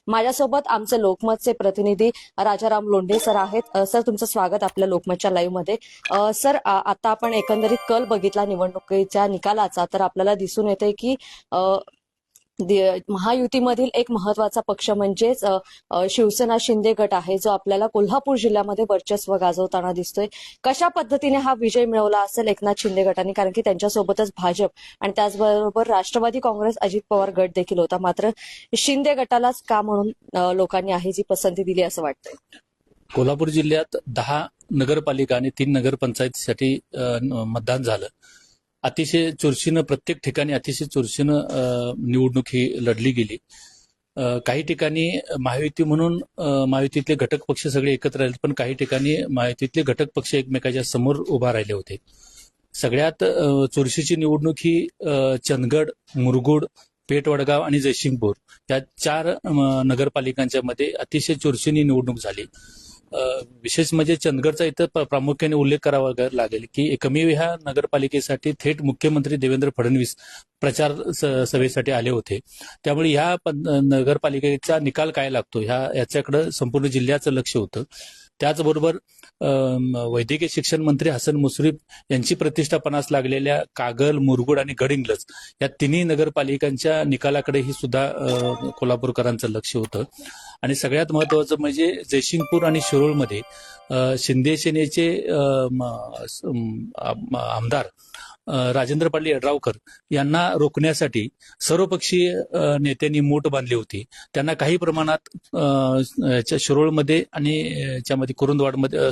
माझ्यासोबत आमचे लोकमतचे प्रतिनिधी राजाराम लोंढे सर आहेत. सर, तुमचं स्वागत आपल्या लोकमतच्या लाईव्ह मध्ये. सर, आता आपण एकंदरीत कल बघितला निवडणुकीच्या निकालाचा, तर आपल्याला दिसून येते की महायुतीमधील एक महत्वाचा पक्ष म्हणजेच शिवसेना शिंदे गट आहे, जो आपल्याला कोल्हापूर जिल्ह्यामध्ये वर्चस्व गाजवताना दिसतोय. कशा पद्धतीने हा विजय मिळवला असेल एकनाथ शिंदे गटाने, कारण की त्यांच्यासोबतच भाजप आणि त्याचबरोबर राष्ट्रवादी काँग्रेस अजित पवार गट देखील होता. मात्र शिंदे गटालाच का म्हणून लोकांनी आहे जी पसंती दिली असं वाटतंय? कोल्हापूर जिल्ह्यात 10 नगरपालिका आणि 3 नगरपंचायतीसाठी मतदान झालं. अतिशय चुरशीनं प्रत्येक ठिकाणी अतिशय चुरशीनं निवडणूक ही लढली गेली. काही ठिकाणी महायुती म्हणून महायुतीतले घटक पक्ष सगळे एकत्र राहिले, पण काही ठिकाणी महायुतीतले घटक पक्ष एकमेकाच्या समोर उभा राहिले होते. सगळ्यात चुरशीची निवडणूक ही चंदगड, मुरगुड, पेठवडगाव आणि जयसिंगपूर या 4 नगरपालिकांच्या मध्ये अतिशय चुरशीची निवडणूक झाली. विशेष म्हणजे चंदगडचा इथं प्रामुख्याने उल्लेख करावा लागेल की एकमेव ह्या नगरपालिकेसाठी थेट मुख्यमंत्री देवेंद्र फडणवीस प्रचार सभेसाठी आले होते. त्यामुळे ह्या नगरपालिकेचा निकाल काय लागतो याच्याकडे संपूर्ण जिल्ह्याचं लक्ष होतं. त्याचबरोबर वैद्यकीय शिक्षण मंत्री हसन मुश्रीफ यांची प्रतिष्ठा पणास लागलेल्या कागल, मुरगुड आणि गडिंग्लज या तिन्ही नगरपालिकांच्या निकालाकडेही सुद्धा कोल्हापूरकरांचं लक्ष होतं. आणि सगळ्यात महत्वाचं म्हणजे जयसिंगपूर आणि शिरोळमध्ये शिंदे सेनेचे आमदार राजेंद्र पाटील यड्रावकर यांना रोखण्यासाठी सर्वपक्षीय नेत्यांनी मोठ बांधली होती. त्यांना काही प्रमाणात शिरोळमध्ये आणि याच्यामध्ये कुरुंदवाडमध्ये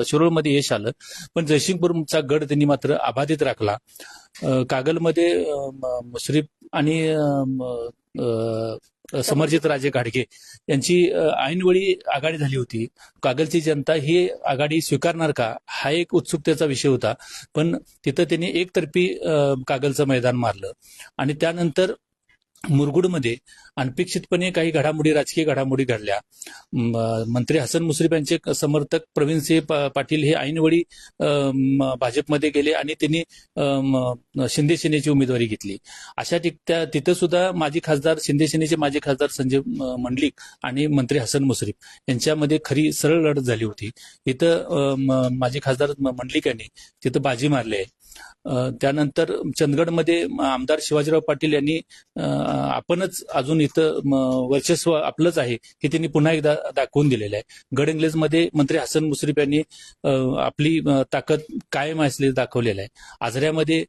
शिरोळमध्ये यश आलं, पण जयसिंगपूरचा गड त्यांनी मात्र अबाधित राखला. कागलमध्ये मुश्रीफ आणि समरजित राजे घाडगे यांची ऐनवेळी आघाडी झाली होती. कागलची जनता ही आघाडी स्वीकारणार का हा एक उत्सुकतेचा विषय होता, पण तिथं त्यांनी एकतर्फी कागलचं मैदान मारलं. आणि त्यानंतर मुरगुडमध्ये अनपेक्षितपणे काही राजकीय घडामोडी घडल्या. मंत्री हसन मुश्रीफ यांचे समर्थक प्रवीणसिंह पाटील हे ऐनवेळी भाजपमध्ये गेले आणि त्यांनी शिंदे सेनेची उमेदवारी घेतली. अशा तिथं सुद्धा शिंदे सेनेचे माजी खासदार संजय मंडलिक आणि मंत्री हसन मुश्रीफ यांच्यामध्ये खरी सरळ लढत झाली होती. इथं माजी खासदार मंडलिक यांनी तिथं बाजी मारली आहे. त्यानंतर चंदगडमध्ये आमदार शिवाजीराव पाटील यांनी आपणच अजून इथं वर्चस्व आपलंच आहे की त्यांनी पुन्हा एकदा दाखवून दिलेलं आहे. गडहिंग्लजमध्ये मंत्री हसन मुश्रीफ यांनी आपली ताकद कायम असलेली दाखवलेलं आहे. आजऱ्यामध्ये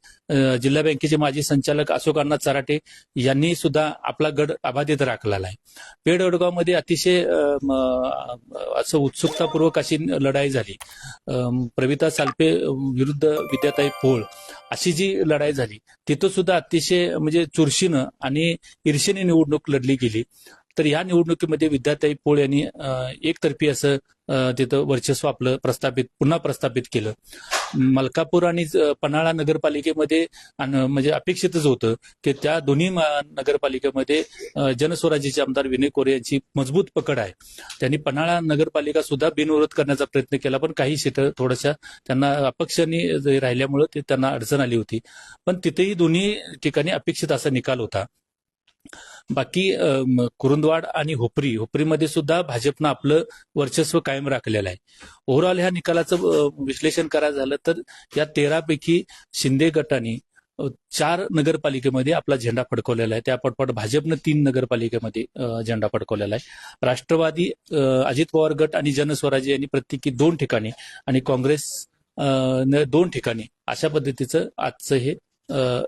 जिल्हा बँकेचे माजी संचालक अशोक अण्णा चराटे यांनी सुद्धा आपला गड अबाधित राखलेला आहे. पेठवडगावमध्ये अतिशय असं उत्सुकतापूर्वक अशी लढाई झाली. प्रविता सालपे विरुद्ध विद्याताई पोळ अशी जी लढाई झाली तिथं सुद्धा अतिशय म्हणजे चुरशीनं आणि ईर्षेने निवडणूक लढली गेली. तर या निवडणुकीमध्ये विद्याताई पोळ यांनी एकतर्फी असं तिथं वर्चस्व आपलं पुन्हा प्रस्थापित केलं. मलकापूर आणि पन्हाळा नगरपालिकेमध्ये म्हणजे अपेक्षितच होतं की त्या दोन्ही नगरपालिकेमध्ये जनस्वराज्याचे आमदार विनय कोरे यांची मजबूत पकड आहे. त्यांनी पन्हाळा नगरपालिका सुद्धा बिनविरोध करण्याचा प्रयत्न केला, पण काही सीटं थोड्याशा त्यांना अपक्षांनी राहिल्यामुळे त्यांना अडचण आली होती. पण तिथेही दोन्ही ठिकाणी अपेक्षित असा निकाल होता. बाकी कुरुंदवाड आणि होपरीमध्ये सुद्धा भाजपनं आपलं वर्चस्व कायम राखलेलं आहे. ओव्हरऑल ह्या निकालाचं विश्लेषण करायचं झालं तर या 13 पैकी शिंदे गटाने 4 नगरपालिकेमध्ये आपला झेंडा फडकवलेला आहे. त्यापाठोपाठ भाजपनं 3 नगरपालिकेमध्ये झेंडा फडकवलेला आहे. राष्ट्रवादी, अजित पवार गट आणि जनस्वराज्य यांनी प्रत्येकी 2 ठिकाणी आणि काँग्रेस 2 ठिकाणी अशा पद्धतीचं आजचं हे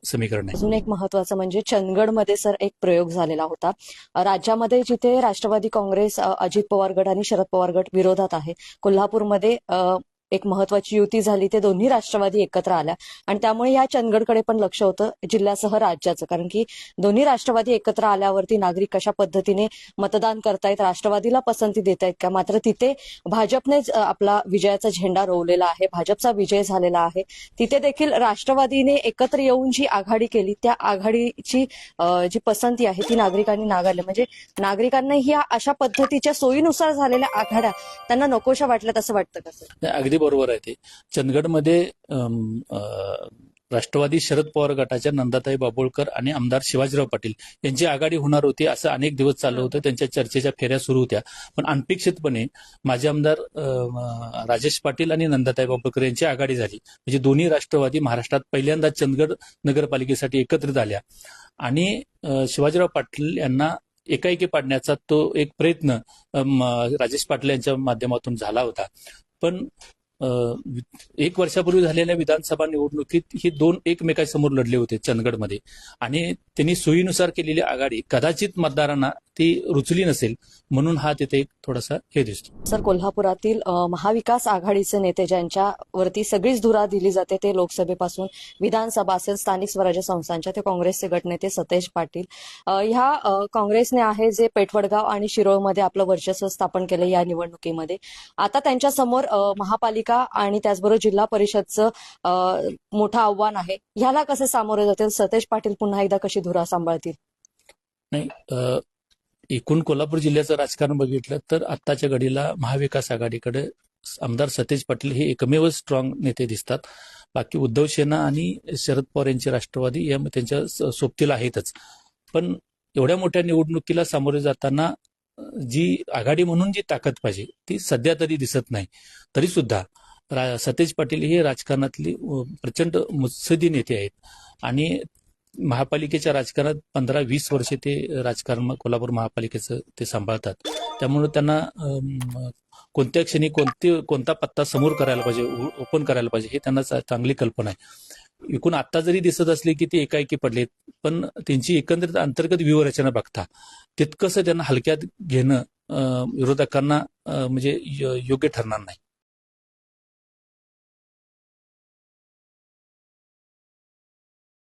समीकरण आहे. अजून एक महत्वाचं म्हणजे चंदगडमध्ये सर एक प्रयोग झालेला होता. राज्यामध्ये जिथे राष्ट्रवादी काँग्रेस, अजित पवार गट आणि शरद पवार गट विरोधात आहे, कोल्हापूरमध्ये एक महत्वाची युती झाली. ते दोन्ही राष्ट्रवादी एकत्र आल्या आणि त्यामुळे या चंदगडकडे पण लक्ष होतं जिल्ह्यासह राज्याचं, कारण की दोन्ही राष्ट्रवादी एकत्र आल्यावरती नागरिक कशा पद्धतीने मतदान करतायत, राष्ट्रवादीला पसंती देत आहेत का. मात्र तिथे भाजपनेच आपला विजयाचा झेंडा रोवलेला आहे, भाजपचा विजय झालेला आहे. तिथे देखील राष्ट्रवादीने एकत्र येऊन जी आघाडी केली त्या आघाडीची जी पसंती आहे ती नागरिकांनी नाकारली. म्हणजे नागरिकांना ह्या अशा पद्धतीच्या सोयीनुसार झालेल्या आघाड्या त्यांना नकोशा वाटल्यात असं वाटतं का सर? अगदी बरोबर आहे ते. चंदगडमध्ये राष्ट्रवादी शरद पवार गटाच्या नंदाताई बाभोळकर आणि आमदार शिवाजीराव पाटील यांची आघाडी होणार होती असं अनेक दिवस चाललं होतं. त्यांच्या चर्चेच्या फेऱ्या सुरू होत्या. पण अनपेक्षितपणे माजी आमदार राजेश पाटील आणि नंदाताई बाभोळकर यांची आघाडी झाली. म्हणजे दोन्ही राष्ट्रवादी महाराष्ट्रात पहिल्यांदा चंदगड नगरपालिकेसाठी एकत्रित आल्या आणि शिवाजीराव पाटील यांना एकाएकी पाडण्याचा तो एक प्रयत्न राजेश पाटील यांच्या माध्यमातून झाला होता. पण एक वर्षापूर्वी झालेल्या विधानसभा निवडणुकीत ही दोन एकमेकांसमोर लढले होते चंदगडमध्ये आणि त्यांनी सोयीनुसार केलेली आघाडी कदाचित मतदारांना ती रुचली नसेल, म्हणून हा तिथे एक थोडासा हे दिसतो. सर, कोल्हापुरातील महाविकास आघाडीचे नेते ज्यांच्यावरती सगळीच धुरा दिली जाते ते लोकसभेपासून विधानसभा असेल, स्थानिक स्वराज्य संस्थांच्या, ते काँग्रेसचे गटनेते सतेज पाटील. ह्या काँग्रेसने आहे जे पेठवडगाव आणि शिरोळमध्ये आपलं वर्चस्व स्थापन केलं या निवडणुकीमध्ये. आता त्यांच्यासमोर महापालिका आणि त्याचबरोबर जिल्हा परिषदचं मोठं आव्हान आहे. ह्याला कसे सामोरे जातील? सतेज पाटील पुन्हा एकदा कशी धुरा सांभाळतील? नाही, एकूण कोल्हापूर जिल्ह्याचं राजकारण बघितलं तर आत्ताच्या घडीला महाविकास आघाडीकडे आमदार सतेज पाटील हे एकमेव स्ट्रॉंग नेते दिसतात. बाकी उद्धव सेना आणि शरद पवार यांचे राष्ट्रवादी या त्यांच्या सोबतीला आहेतच. पण एवढ्या मोठ्या निवडणुकीला सामोरे जाताना जी आघाडी म्हणून जी ताकद पाहिजे ती सध्या तरी दिसत नाही. तरी सुद्धा सतेज पाटील हे राजकारणातली प्रचंड मुत्सदी नेते आहेत आणि महापालिकेच्या राजकारणात 15-20 वर्षे ते राजकारण कोल्हापूर महापालिकेचं ते सांभाळतात. त्यामुळे त्यांना कोणत्या क्षणी कोणता पत्ता समोर करायला पाहिजे, ओपन करायला पाहिजे हे त्यांना चांगली कल्पना आहे. एकूण आता जरी दिसत असले की ते एकाएकी पडलेत, पण त्यांची एकंदरीत अंतर्गत व्यूहरचना बघता तितकंसं त्यांना हलक्यात घेणं विरोधकांना म्हणजे योग्य ठरणार नाही.